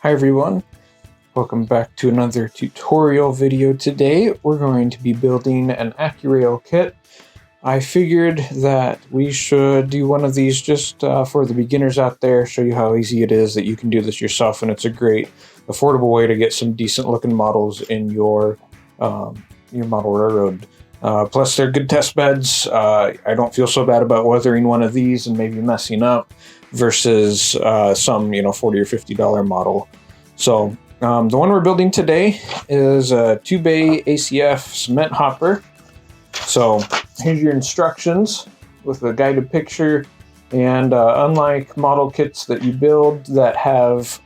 Hi everyone, welcome back to another tutorial video. Today we're going to be building an Accurail kit. I figured that we should do one of these just for the beginners out there, show you how easy it is that you can do this yourself, and it's a great affordable way to get some decent looking models in your model railroad. Plus they're good test beds. I don't feel so bad about weathering one of these and maybe messing up versus some $40 or $50 model. So the one we're building today is a 2-bay ACF cement hopper. So here's your instructions with a guided picture, and unlike model kits that you build that have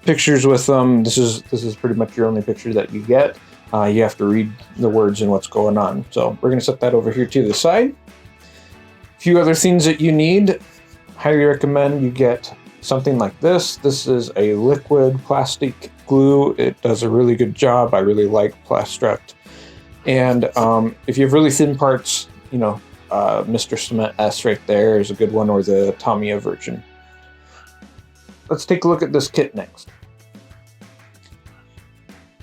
pictures with them, this is pretty much your only picture that you get. You have to read the words and what's going on. So we're going to set that over here to the side. A few other things that you need. Highly recommend you get something like this. This is a liquid plastic glue. It does a really good job. I really like Plastruct. And if you have really thin parts, Mr. Cement S right there is a good one, or the Tamiya version. Let's take a look at this kit next.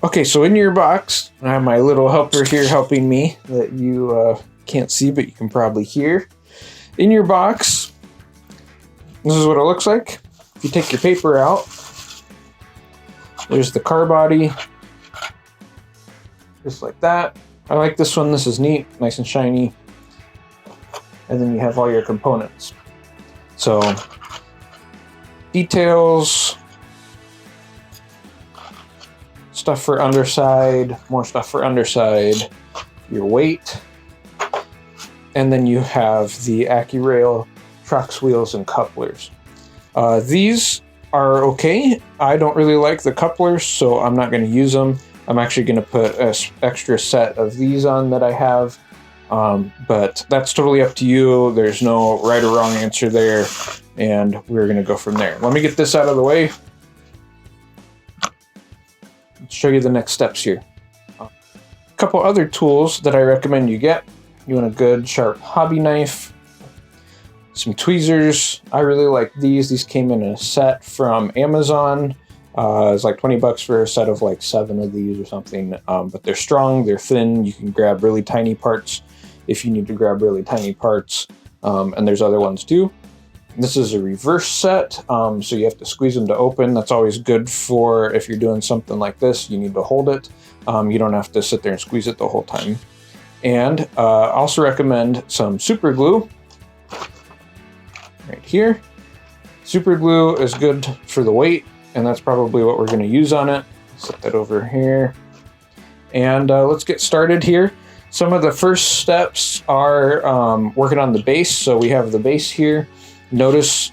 Okay, so in your box, I have my little helper here helping me that you can't see, but you can probably hear. In your box, this is what it looks like. If you take your paper out, there's the car body, just like that. I like this one. This is neat, nice and shiny. And then you have all your components. So, details, stuff for underside, more stuff for underside, your weight, and then you have the Accurail trucks, wheels, and couplers. These are okay. I don't really like the couplers, so I'm not going to use them. I'm actually going to put an extra set of these on that I have, but that's totally up to you. There's no right or wrong answer there, and we're going to go from there. Let me get this out of the way. Let's show you the next steps here. A couple other tools that I recommend you get. You want a good sharp hobby knife, some tweezers. I really like these. These came in a set from Amazon. It's like $20 for a set of like 7 of these or something. But they're strong, they're thin. You can grab really tiny parts if you need to grab really tiny parts. And there's other ones too. This is a reverse set, so you have to squeeze them to open. That's always good for if you're doing something like this. You need to hold it. You don't have to sit there and squeeze it the whole time. And also recommend some super glue. Right here. Super glue is good for the weight, and that's probably what we're going to use on it. Set that over here. And let's get started here. Some of the first steps are working on the base. So we have the base here. Notice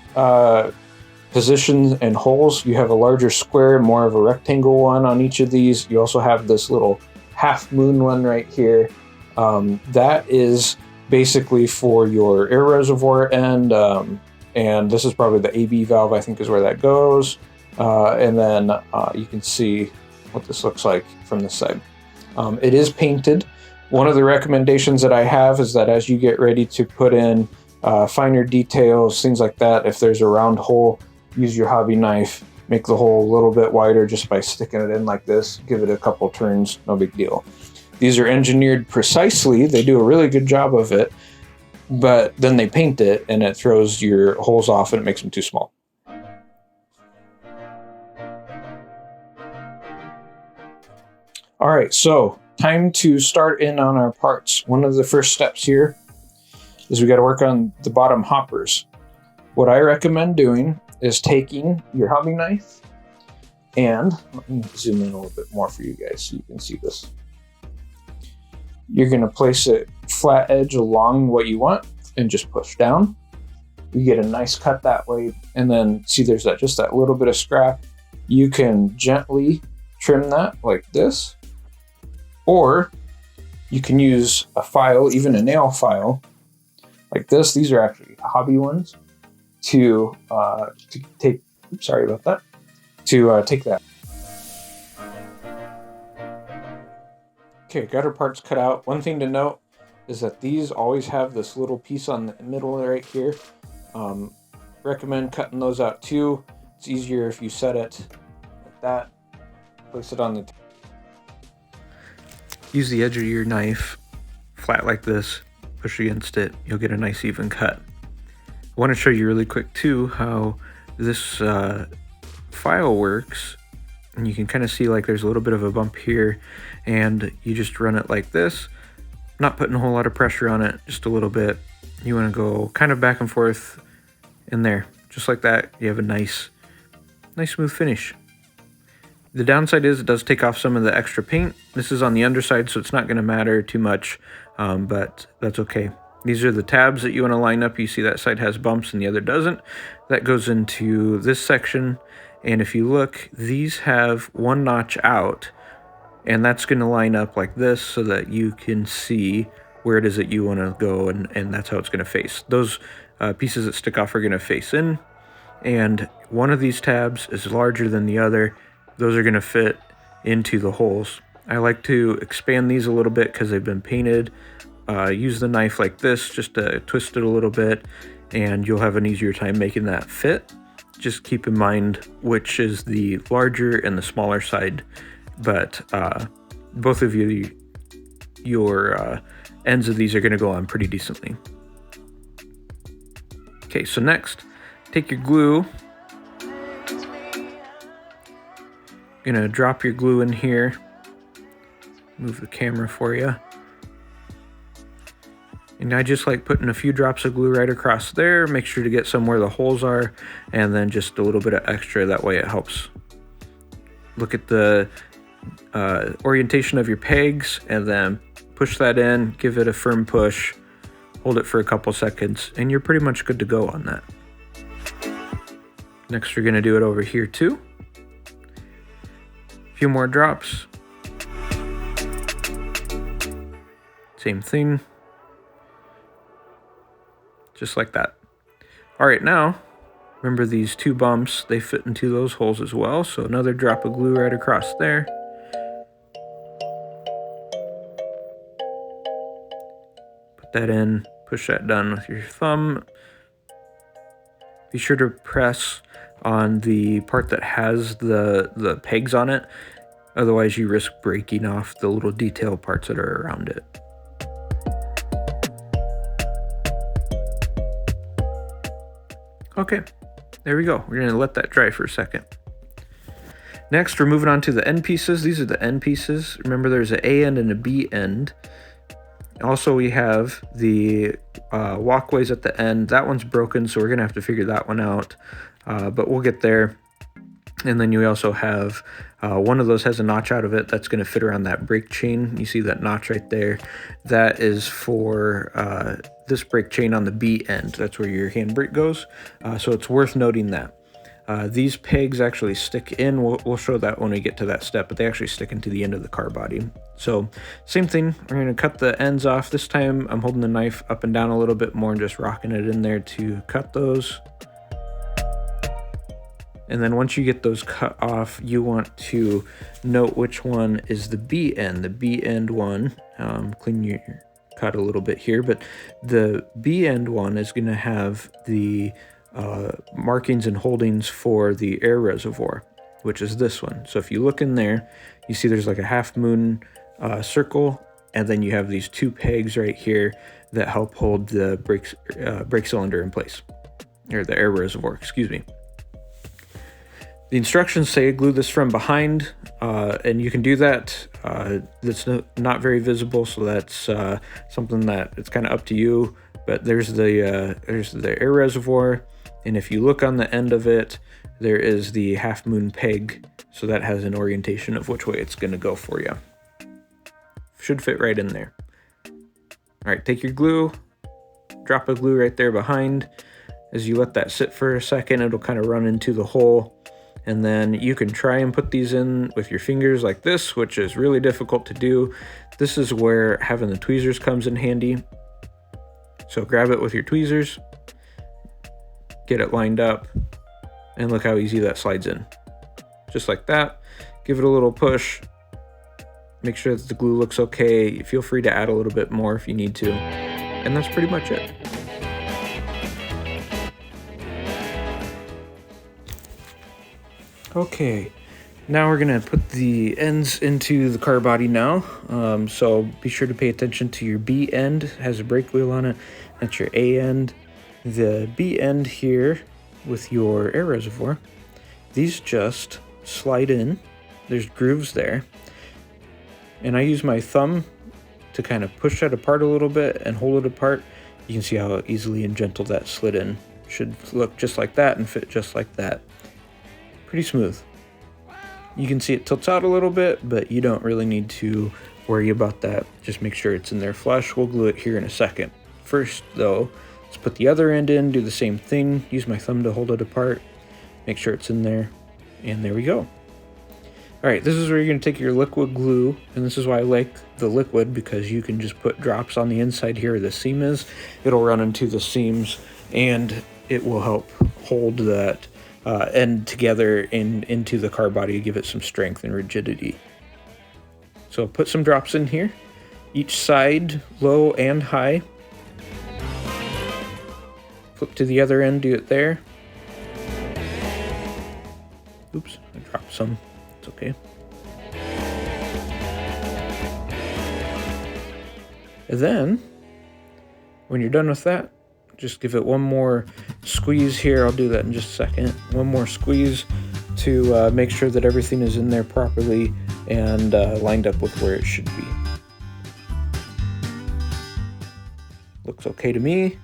positions and holes. You have a larger square, more of a rectangle one on each of these. You also have this little half moon one right here. That is basically for your air reservoir end, and this is probably the AB valve, I think is where that goes. And then you can see what this looks like from this side. It is painted. One of the recommendations that I have is that as you get ready to put in finer details, things like that, if there's a round hole, use your hobby knife, make the hole a little bit wider just by sticking it in like this, give it a couple turns, no big deal. These are engineered precisely. They do a really good job of it, but then they paint it and it throws your holes off and it makes them too small. All right, so time to start in on our parts. One of the first steps here is we got to work on the bottom hoppers. What I recommend doing is taking your hobby knife, and let me zoom in a little bit more for you guys so you can see this. You're going to place it flat edge along what you want and just push down. You get a nice cut that way, and then see there's just that little bit of scrap. You can gently trim that like this, or you can use a file, even a nail file like this. These are actually hobby ones to take. Oops, sorry about that. To take that. Okay, got our parts cut out. One thing to note is that these always have this little piece on the middle right here. Recommend cutting those out too. It's easier if you set it like that. Place it on the use the edge of your knife flat like this, push against it, you'll get a nice even cut. I want to show you really quick too how this file works, and you can kind of see like there's a little bit of a bump here, and you just run it like this, not putting a whole lot of pressure on it, just a little bit. You want to go kind of back and forth in there, just like that. You have a nice smooth finish. The downside is it does take off some of the extra paint. This is on the underside, so it's not going to matter too much, but that's okay. These are the tabs that you want to line up. You see that side has bumps and the other doesn't. That goes into this section, and if you look, these have one notch out, and that's going to line up like this so that you can see where it is that you want to go, and that's how it's going to face. Those pieces that stick off are going to face in, and one of these tabs is larger than the other. Those are going to fit into the holes. I like to expand these a little bit because they've been painted. Use the knife like this just to twist it a little bit, and you'll have an easier time making that fit. Just keep in mind which is the larger and the smaller side, but both of your ends of these are going to go on pretty decently. Okay, so next, take your glue. Gonna drop your glue in here. Move the camera for you. And I just like putting a few drops of glue right across there. Make sure to get some where the holes are, and then just a little bit of extra. That way it helps. Look at the orientation of your pegs, and then push that in, give it a firm push, hold it for a couple seconds, and you're pretty much good to go on that. Next, we're gonna do it over here too. A few more drops. Same thing. Just like that. All right, now, remember these two bumps, they fit into those holes as well. So another drop of glue right across there. Put that in, push that down with your thumb. Be sure to press on the part that has the pegs on it. Otherwise, you risk breaking off the little detail parts that are around it. Okay, there we go. We're going to let that dry for a second. Next, we're moving on to the end pieces. These are the end pieces. Remember, there's an A end and a B end. Also, we have the walkways at the end. That one's broken, so we're going to have to figure that one out. But we'll get there. And then you also have one of those has a notch out of it that's going to fit around that brake chain. You see that notch right there? That is for this brake chain on the B end. That's where your handbrake goes. So it's worth noting that. These pegs actually stick in. We'll show that when we get to that step, but they actually stick into the end of the car body. So same thing, we're going to cut the ends off. This time I'm holding the knife up and down a little bit more and just rocking it in there to cut those. And then once you get those cut off, you want to note which one is the B end. The B end one, clean your cut a little bit here, but the B end one is going to have the markings and holdings for the air reservoir, which is this one. So if you look in there, you see there's like a half moon circle, and then you have these two pegs right here that help hold the brake cylinder in place, or the air reservoir, excuse me. The instructions say glue this from behind, and you can do that. That's not very visible, so that's something that it's kind of up to you. But there's the air reservoir, and if you look on the end of it, there is the half moon peg, so that has an orientation of which way it's going to go for you. Should fit right in there. All right, take your glue, drop a glue right there behind. As you let that sit for a second, it'll kind of run into the hole. And then you can try and put these in with your fingers like this, which is really difficult to do. This is where having the tweezers comes in handy. So grab it with your tweezers, get it lined up, and look how easy that slides in. Just like that. Give it a little push. Make sure that the glue looks okay. Feel free to add a little bit more if you need to. And that's pretty much it. Okay, Now we're gonna put the ends into the car body now. So be sure to pay attention to your B end. It has a brake wheel on it. That's your A end. The B end here with your air reservoir, these just slide in. There's grooves there. And I use my thumb to kind of push that apart a little bit and hold it apart. You can see how easily and gentle that slid in. Should look just like that and fit just like that. Pretty smooth. You can see it tilts out a little bit, but you don't really need to worry about that. Just make sure it's in there flush. We'll glue it here in a second. First though, let's put the other end in, do the same thing. Use my thumb to hold it apart. Make sure it's in there, and there we go. All right, this is where you're gonna take your liquid glue, and this is why I like the liquid, because you can just put drops on the inside here where the seam is. It'll run into the seams, and it will help hold that end together into the car body, give it some strength and rigidity. So put some drops in here, each side, low and high. Flip to the other end, do it there. Oops, I dropped some, it's okay. And then, when you're done with that, just give it one more squeeze here. I'll do that in just a second. One more squeeze to make sure that everything is in there properly and lined up with where it should be. Looks okay to me.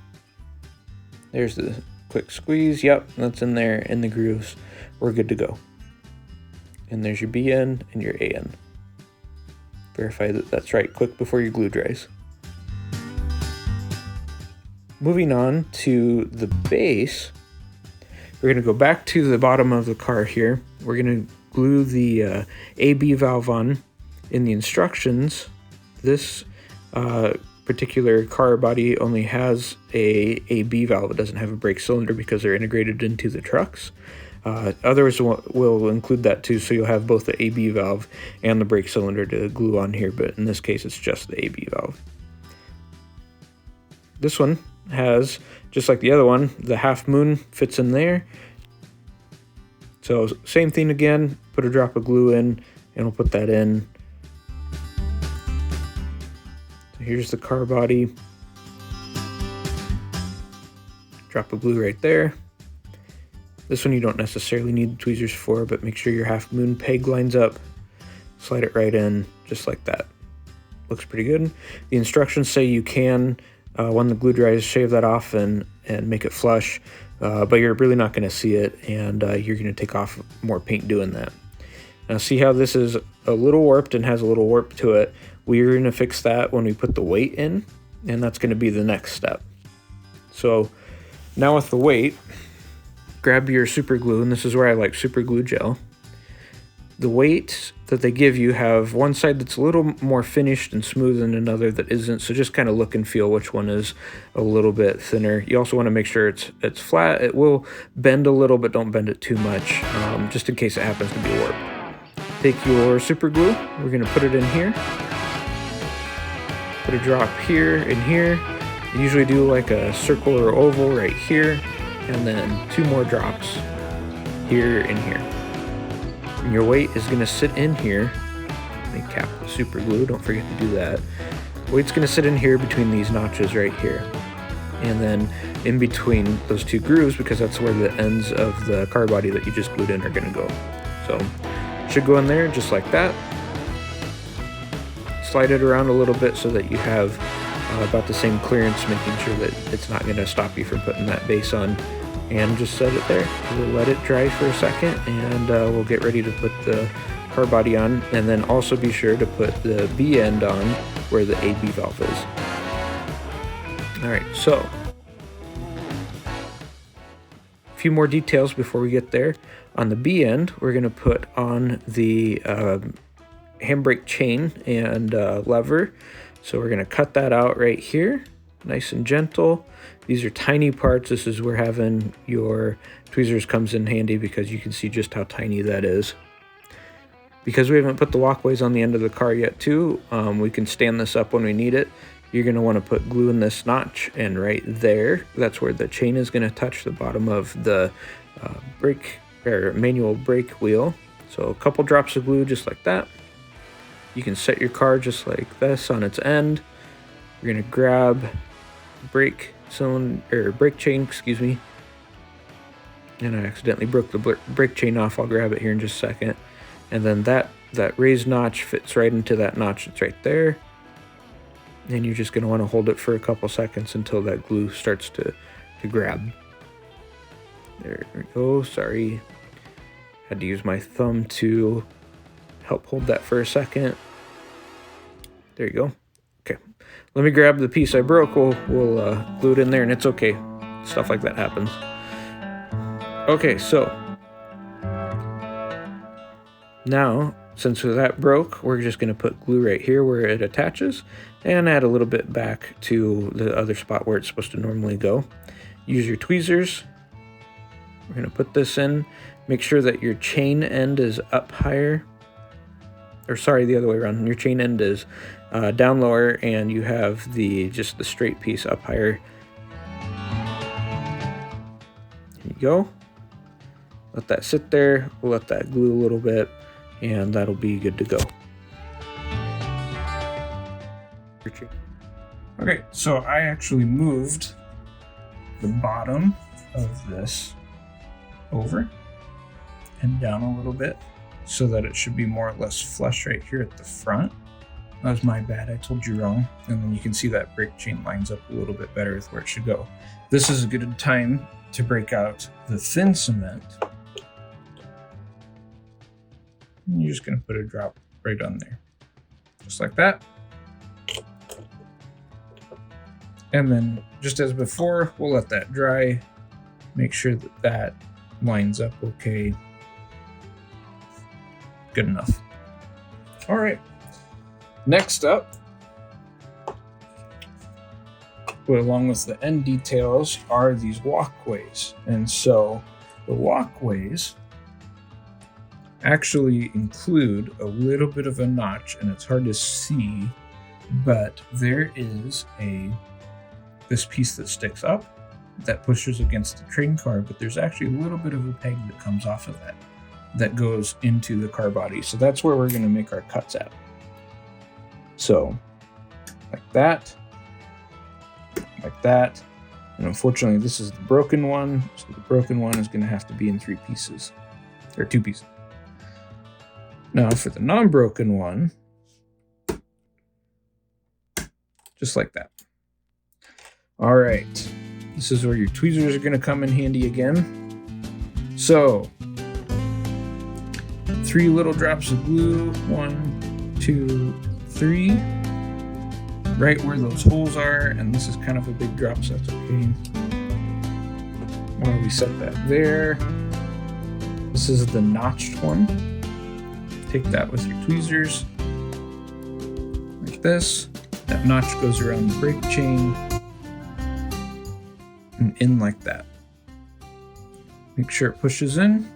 There's the quick squeeze. Yep, that's in there in the grooves. We're good to go. And there's your B end and your A end. Verify that that's right quick before your glue dries. Moving on to the base, we're going to go back to the bottom of the car here. We're going to glue the AB valve on. In the instructions, this particular car body only has a AB valve. It doesn't have a brake cylinder because they're integrated into the trucks. Others will include that too, so you'll have both the AB valve and the brake cylinder to glue on here, but in this case it's just the AB valve. This one has, just like the other one, the half moon fits in there. So same thing again, put a drop of glue in and we'll put that in. So here's the car body. Drop of glue right there. This one you don't necessarily need tweezers for, but make sure your half moon peg lines up. Slide it right in, just like that. Looks pretty good. The instructions say you can, when the glue dries, shave that off and make it flush, but you're really not going to see it, and you're going to take off more paint doing that. Now see how this is a little warped and has a little warp to it? We're going to fix that when we put the weight in, and that's going to be the next step. So now with the weight, grab your super glue, and this is where I like super glue gel. The weights that they give you have one side that's a little more finished and smooth and another that isn't, so just kind of look and feel which one is a little bit thinner. You also want to make sure it's flat. It will bend a little, but don't bend it too much, just in case it happens to be warped. Take your super glue, we're going to put it in here. Put a drop here and here. You usually do like a circle or oval right here, and then 2 more drops here and here. And your weight is going to sit in here. Let me cap the super glue, don't forget to do that. Weight's going to sit in here between these notches right here, and then in between those 2 grooves, because that's where the ends of the car body that you just glued in are going to go. So should go in there just like that. Slide it around a little bit so that you have about the same clearance, making sure that it's not going to stop you from putting that base on, and just set it there. We'll let it dry for a second, and we'll get ready to put the car body on, and then also be sure to put the B end on where the AB valve is. Alright, so a few more details before we get there. On the B end, we're going to put on the handbrake chain and lever. So we're going to cut that out right here, nice and gentle. These are tiny parts. This is where having your tweezers comes in handy, because you can see just how tiny that is. Because we haven't put the walkways on the end of the car yet too, we can stand this up when we need it. You're going to want to put glue in this notch, and right there, that's where the chain is going to touch the bottom of the brake or manual brake wheel. So a couple drops of glue just like that. You can set your car just like this on its end. You're gonna grab brake chain, excuse me. And I accidentally broke the brake chain off. I'll grab it here in just a second. And then that raised notch fits right into that notch that's right there. And you're just gonna wanna hold it for a couple seconds until that glue starts to grab. There we go, sorry. Had to use my thumb to help hold that for a second. There you go. Okay, let me grab the piece I broke. We'll glue it in there, and it's okay. Stuff like that happens. Okay, so now, since that broke, we're just gonna put glue right here where it attaches and add a little bit back to the other spot where it's supposed to normally go. Use your tweezers. We're gonna put this in. Make sure that your chain end is up higher. Or sorry, the other way around. Your chain end is down lower, and you have just the straight piece up higher. There you go. Let that sit there. We'll let that glue a little bit, and that'll be good to go. Okay, so I actually moved the bottom of this over and down a little bit so that it should be more or less flush right here at the front. That was my bad, I told you wrong. And then you can see that brake chain lines up a little bit better with where it should go. This is a good time to break out the thin cement. And you're just gonna put a drop right on there, just like that. And then just as before, we'll let that dry. Make sure that that lines up okay. Good enough. All right. Next up, along with the end details, are these walkways. And so the walkways actually include a little bit of a notch, and it's hard to see, but there is this piece that sticks up that pushes against the train car, but there's actually a little bit of a peg that comes off of that goes into the car body. So that's where we're going to make our cuts at. So like that, and unfortunately this is the broken one, so the broken one is going to have to be in 3 pieces, or 2 pieces. Now for the non-broken one, just like that. All right, this is where your tweezers are going to come in handy again. So 3 little drops of glue, 1, 2, 3, right where those holes are, and this is kind of a big drop, so that's okay. While we set that there, this is the notched one. Take that with your tweezers, like this. That notch goes around the brake chain and in like that. Make sure it pushes in.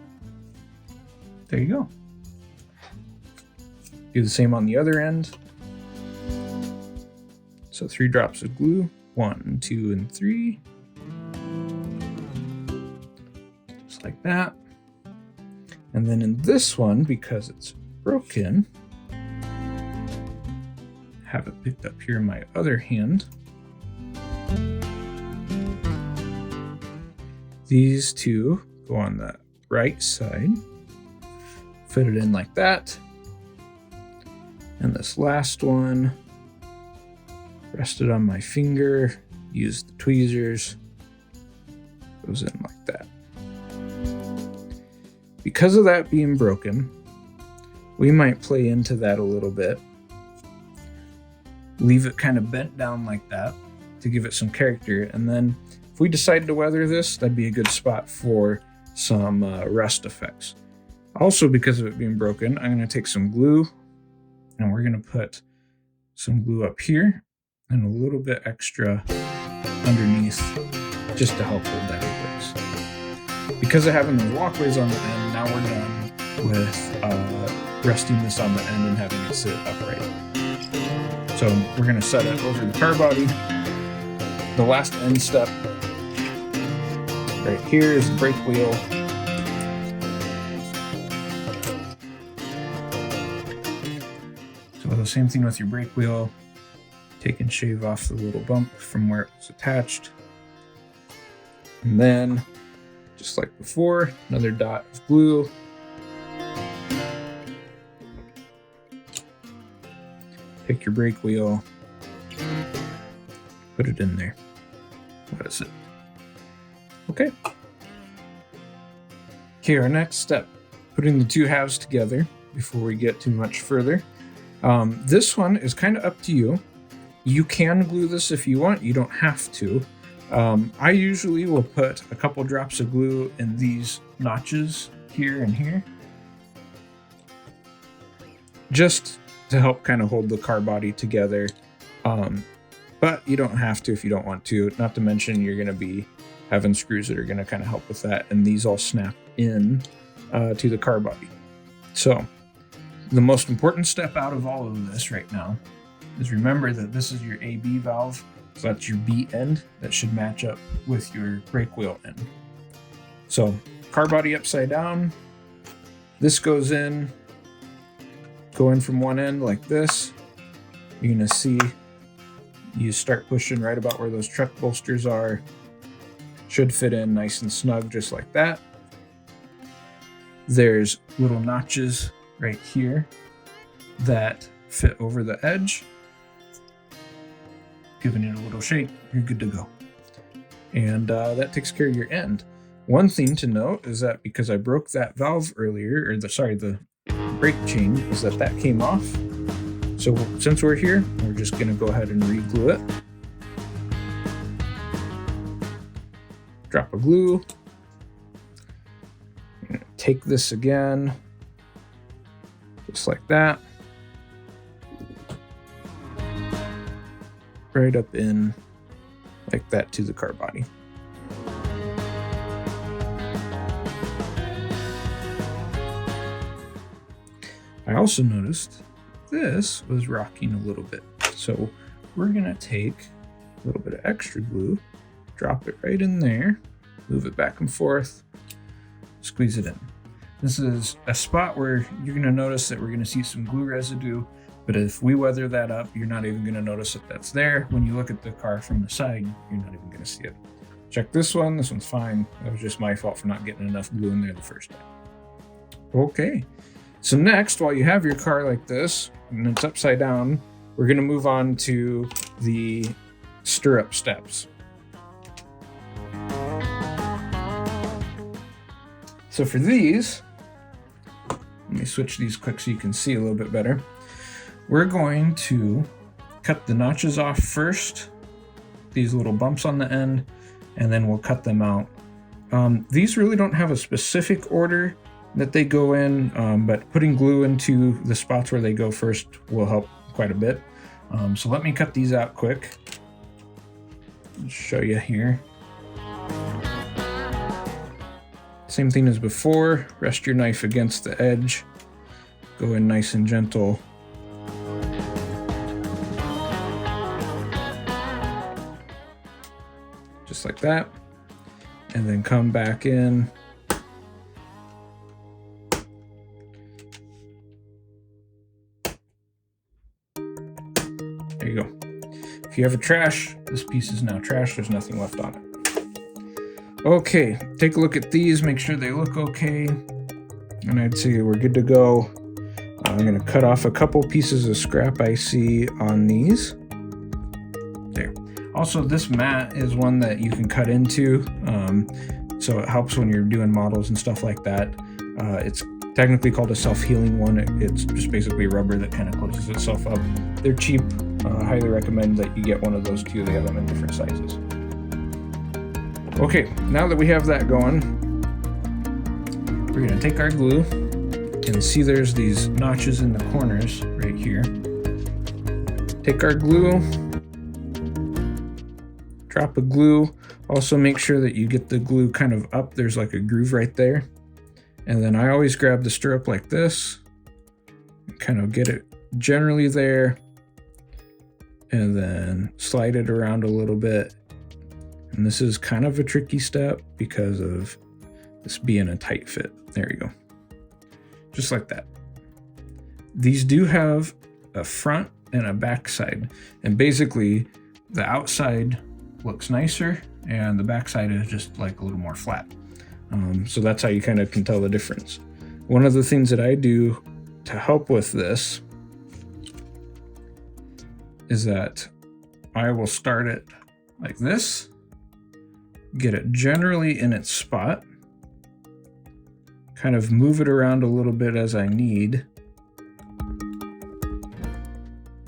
There you go. Do the same on the other end. So 3 drops of glue, 1, 2, and 3. Just like that. And then in this one, because it's broken, have it picked up here in my other hand. These 2 go on the right side. Fit it in like that. And this last one, rest it on my finger, use the tweezers, goes in like that. Because of that being broken, we might play into that a little bit. Leave it kind of bent down like that to give it some character. And then if we decide to weather this, that'd be a good spot for some rust effects. Also, because of it being broken, I'm going to take some glue and we're going to put some glue up here and a little bit extra underneath just to help hold that in place. Because of having those walkways on the end, now we're done with resting this on the end and having it sit upright. So we're going to set it over the car body. The last end step right here is the brake wheel. same thing with your brake wheel. Take and shave off the little bump from where it was attached. And then, just like before, another dot of glue. Take your brake wheel, put it in there. What is it? Okay. Okay, our next step, putting the two halves together before we get too much further. This one is kind of up to you. You can glue this if you want, you don't have to. I usually will put a couple drops of glue in these notches here and here, just to help kind of hold the car body together. But you don't have to if you don't want to. Not to mention you're going to be having screws that are going to kind of help with that, and these all snap in to the car body. So the most important step out of all of this right now is remember that this is your AB valve. So that's your B end that should match up with your brake wheel end. So car body upside down, this goes in, going from one end like this. You're gonna see you start pushing right about where those truck bolsters are. Should fit in nice and snug just like that. There's little notches right here that fit over the edge. Giving it a little shake, you're good to go. And that takes care of your end. One thing to note is that because I broke that valve earlier, or the brake chain, is that came off. So since we're here, we're just gonna go ahead and re-glue it. Drop a glue. Take this again, just like that. Right up in like that to the car body. I also noticed this was rocking a little bit. So we're gonna take a little bit of extra glue, drop it right in there, move it back and forth, squeeze it in. This is a spot where you're gonna notice that we're gonna see some glue residue. But if we weather that up, you're not even going to notice that that's there. When you look at the car from the side, you're not even going to see it. Check this one. This one's fine. That was just my fault for not getting enough glue in there the first time. Okay. So next, while you have your car like this, and it's upside down, we're going to move on to the stirrup steps. So for these, let me switch these quick so you can see a little bit better. We're going to cut the notches off first, these little bumps on the end, and then we'll cut them out. These really don't have a specific order that they go in, but putting glue into the spots where they go first will help quite a bit. So let me cut these out quick. I'll show you here. Same thing as before, rest your knife against the edge, go in nice and gentle. Just like that, and then come back in. There you go. If you have a trash, this piece is now trash. There's nothing left on it. Okay, take a look at these, make sure they look okay. And I'd say we're good to go. I'm gonna cut off a couple pieces of scrap I see on these. There. Also, this mat is one that you can cut into, so it helps when you're doing models and stuff like that. It's technically called a self-healing one. It's just basically rubber that kind of closes itself up. They're cheap. I highly recommend that you get one of those too. They have them in different sizes. Okay, now that we have that going, we're gonna take our glue and see there's these notches in the corners right here. Take our glue, drop a glue. Also make sure that you get the glue kind of up. There's like a groove right there. And then I always grab the stirrup like this, kind of get it generally there, and then slide it around a little bit. And this is kind of a tricky step because of this being a tight fit. There you go. Just like that. These do have a front and a back side. And basically the outside looks nicer and the back side is just like a little more flat. So that's how you kind of can tell the difference. One of the things that I do to help with this is that I will start it like this, get it generally in its spot, kind of move it around a little bit as I need.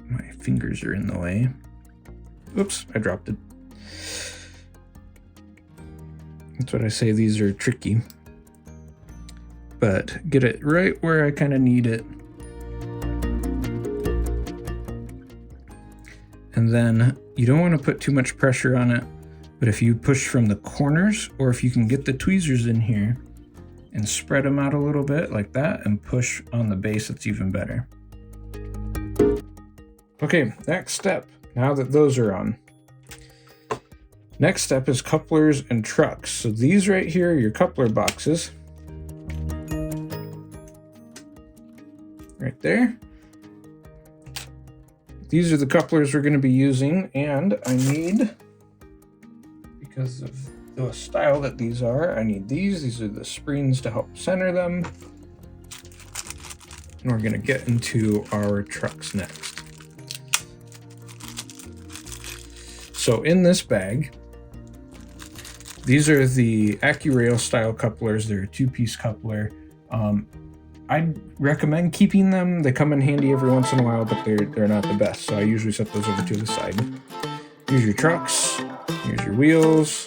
My fingers are in the way. Oops, I dropped it. That's what I say, these are tricky. But get it right where I kind of need it. And then you don't want to put too much pressure on it, but if you push from the corners, or if you can get the tweezers in here and spread them out a little bit like that and push on the base, it's even better. Okay, next step, now that those are on. Next step is couplers and trucks. So these right here are your coupler boxes. Right there. These are the couplers we're going to be using, and I need, because of the style that these are, I need these. These are the springs to help center them. And we're going to get into our trucks next. So in this bag, these are the Accurail style couplers. They're a 2-piece coupler. I'd recommend keeping them. They come in handy every once in a while, but they're not the best. So I usually set those over to the side. Here's your trucks. Here's your wheels.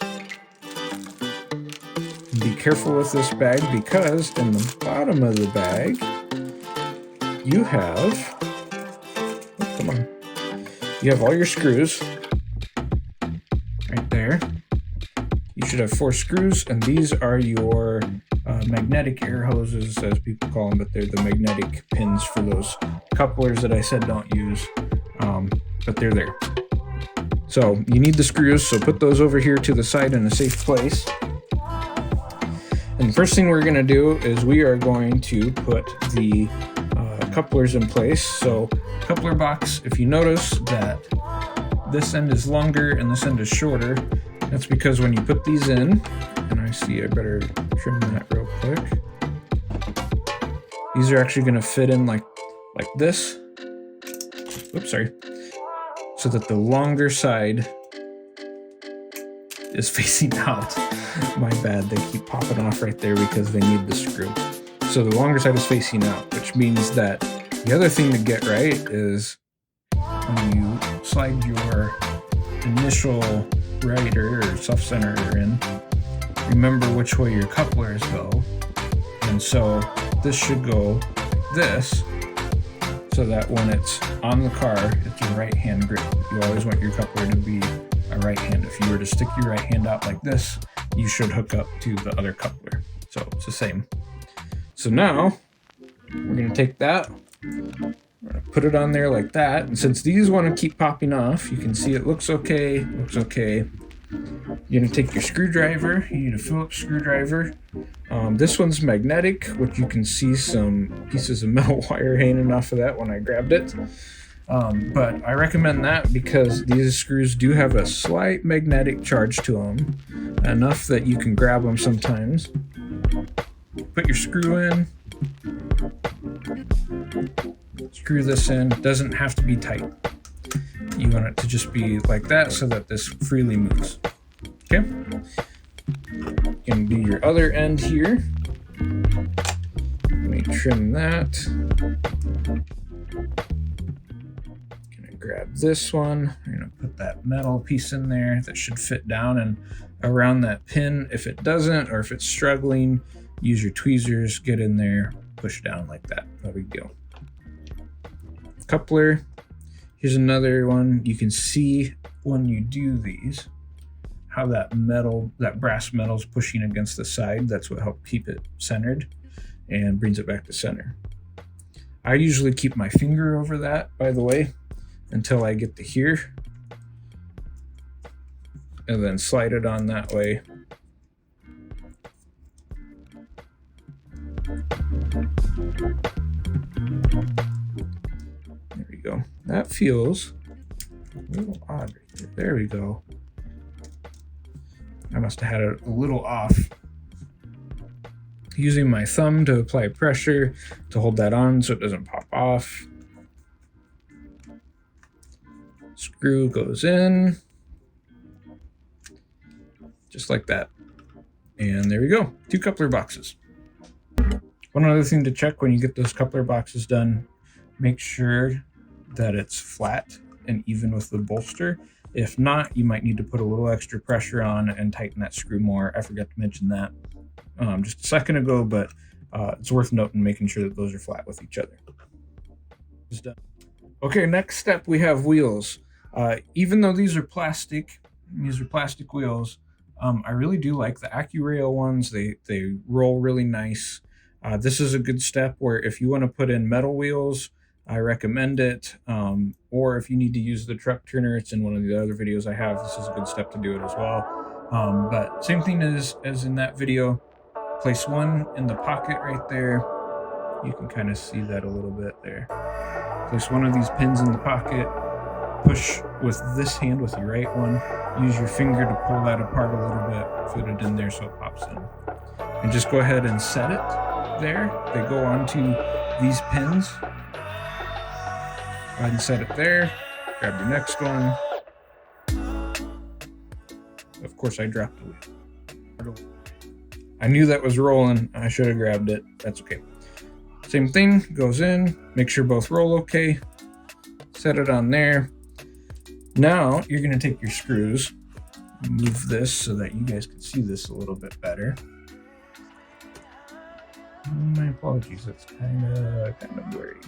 Be careful with this bag because in the bottom of the bag, you have, oh, come on, you have all your screws right there. You should have 4 screws, and these are your magnetic air hoses, as people call them, but they're the magnetic pins for those couplers that I said don't use, but they're there. So you need the screws, so put those over here to the side in a safe place. And the first thing we're going to do is we are going to put the couplers in place. So coupler box, if you notice that this end is longer and this end is shorter, that's because when you put these in, and I see I better trim that real quick. These are actually going to fit in like this. Oops, sorry. So that the longer side is facing out. My bad, they keep popping off right there because they need the screw. So the longer side is facing out, which means that the other thing to get right is when you slide your initial rider or self-center in, remember which way your couplers go. And so this should go like this, so that when it's on the car, it's a right hand grip. You always want your coupler to be a right hand. If you were to stick your right hand out like this, you should hook up to the other coupler. So it's the same. So now we're going to take that, we're going to put it on there like that. And since these want to keep popping off, you can see it looks okay, looks okay. You're going to take your screwdriver. You need a Phillips screwdriver. This one's magnetic, which you can see some pieces of metal wire hanging off of that when I grabbed it. But I recommend that because these screws do have a slight magnetic charge to them, enough that you can grab them sometimes. Put your screw in. Screw this in. It doesn't have to be tight. You want it to just be like that so that this freely moves. Okay? You can do your other end here. Let me trim that. Gonna grab this one. I'm gonna put that metal piece in there that should fit down and around that pin. If it doesn't, or if it's struggling, use your tweezers, get in there, push down like that. No big deal. Coupler. Here's another one. You can see when you do these, how that metal, that brass metal is pushing against the side. That's what helps keep it centered and brings it back to center. I usually keep my finger over that, by the way, until I get to here, and then slide it on that way. There we you go. That feels a little odd right there. There we go. I must have had it a little off. Using my thumb to apply pressure to hold that on so it doesn't pop off. Screw goes in. Just like that. And there we go. 2 coupler boxes. One other thing to check when you get those coupler boxes done, make sure that it's flat and even with the bolster. If not, you might need to put a little extra pressure on and tighten that screw more. I forgot to mention that just a second ago, but it's worth noting, making sure that those are flat with each other. It's done. Okay, next step, we have wheels. Even though these are plastic wheels, I really do like the Accurail ones. They roll really nice. This is a good step where if you want to put in metal wheels, I recommend it. Or if you need to use the truck turner, it's in one of the other videos I have. This is a good step to do it as well. But same thing as in that video. Place one in the pocket right there. You can kind of see that a little bit there. Place one of these pins in the pocket. Push with this hand with your right one. Use your finger to pull that apart a little bit. Fit it in there so it pops in. And just go ahead and set it there. They go onto these pins. Go ahead and set it there. Grab your next one. Of course, I dropped the wheel. I knew that was rolling. I should have grabbed it. That's okay. Same thing, goes in. Make sure both roll okay. Set it on there. Now you're going to take your screws, move this so that you guys can see this a little bit better. My apologies, it's kind of blurry.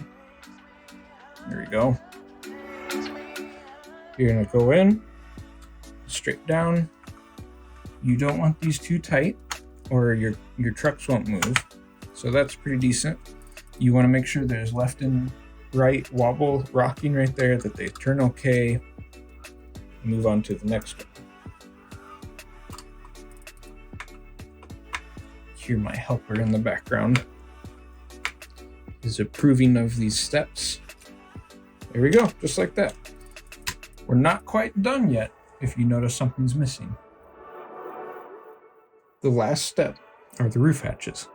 There we go. You're going to go in, straight down. You don't want these too tight or your trucks won't move. So that's pretty decent. You want to make sure there's left and right wobble rocking right there, that they turn okay. Move on to the next one. Hear my helper in the background is approving of these steps. There we go, just like that. We're not quite done yet if you notice something's missing. The last step are the roof hatches.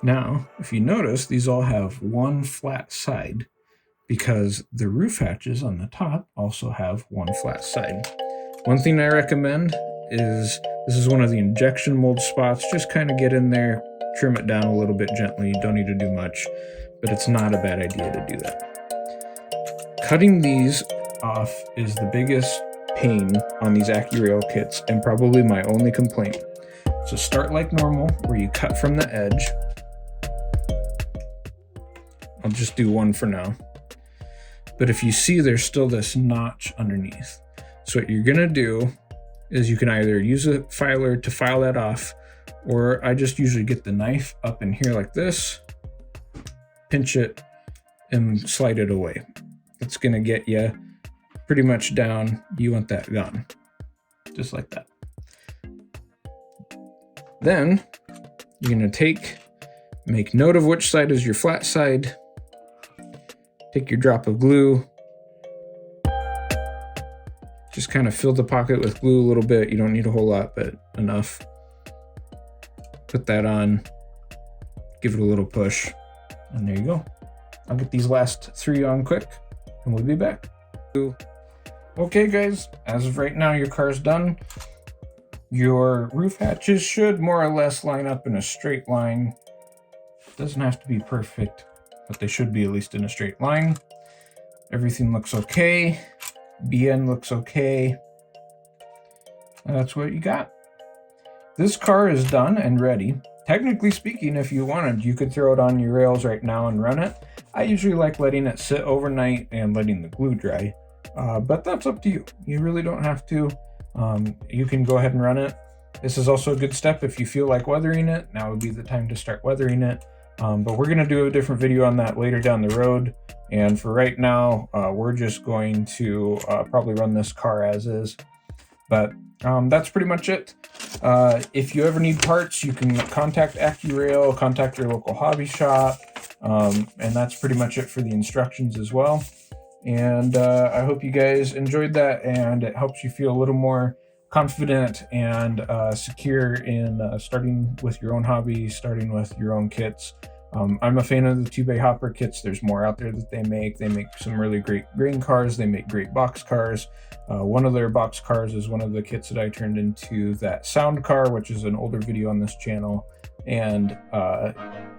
Now, if you notice, these all have one flat side because the roof hatches on the top also have one flat side. One thing I recommend is, this is one of the injection mold spots. Just kind of get in there, trim it down a little bit gently. You don't need to do much, but it's not a bad idea to do that. Cutting these off is the biggest pain on these Accurail kits and probably my only complaint. So start like normal, where you cut from the edge. I'll just do one for now. But if you see, there's still this notch underneath. So what you're gonna do is you can either use a filer to file that off, or I just usually get the knife up in here like this, pinch it, and slide it away. It's gonna get you pretty much down. You want that gone, just like that. Then you're gonna make note of which side is your flat side. Take your drop of glue. Just kind of fill the pocket with glue a little bit. You don't need a whole lot, but enough. Put that on, give it a little push, and there you go. I'll get these last 3 on quick, and we'll be back. Okay guys, as of right now, your car's done. Your roof hatches should more or less line up in a straight line. Doesn't have to be perfect, but they should be at least in a straight line. Everything looks okay. BN looks okay. That's what you got. This car is done and ready. Technically speaking, if you wanted, you could throw it on your rails right now and run it. I usually like letting it sit overnight and letting the glue dry, but that's up to you. You really don't have to. You can go ahead and run it. This is also a good step if you feel like weathering it. Now would be the time to start weathering it. But we're going to do a different video on that later down the road. And for right now, we're just going to probably run this car as is. But that's pretty much it. If you ever need parts, you can contact Accurail, contact your local hobby shop. And that's pretty much it for the instructions as well. And I hope you guys enjoyed that, and it helps you feel a little more confident and secure in starting with your own hobby, starting with your own kits. I'm a fan of the 2-bay hopper kits. There's more out there that they make. They make some really great grain cars. They make great box cars. One of their box cars is one of the kits that I turned into that sound car, which is an older video on this channel. And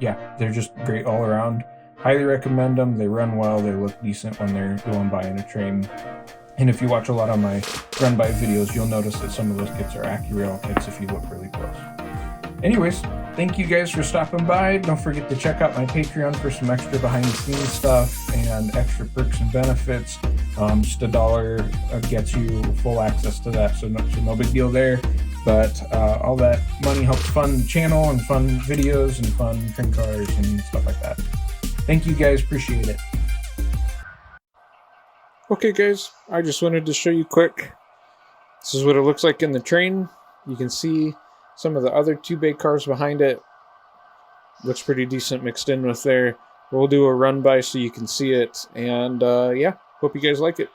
yeah, they're just great all around. Highly recommend them. They run well. They look decent when they're going by in a train. And if you watch a lot of my run by videos, you'll notice that some of those kits are Accurail kits if you look really close. Anyways, thank you guys for stopping by. Don't forget to check out my Patreon for some extra behind the scenes stuff and extra perks and benefits. Just $1 gets you full access to that, so no big deal there. But all that money helps fund the channel and fund videos and fund train cars and stuff like that. Thank you guys, appreciate it. Okay guys, I just wanted to show you quick. This is what it looks like in the train. You can see some of the other 2-bay cars behind it. Looks pretty decent mixed in with there. We'll do a run by so you can see it. And yeah, hope you guys like it.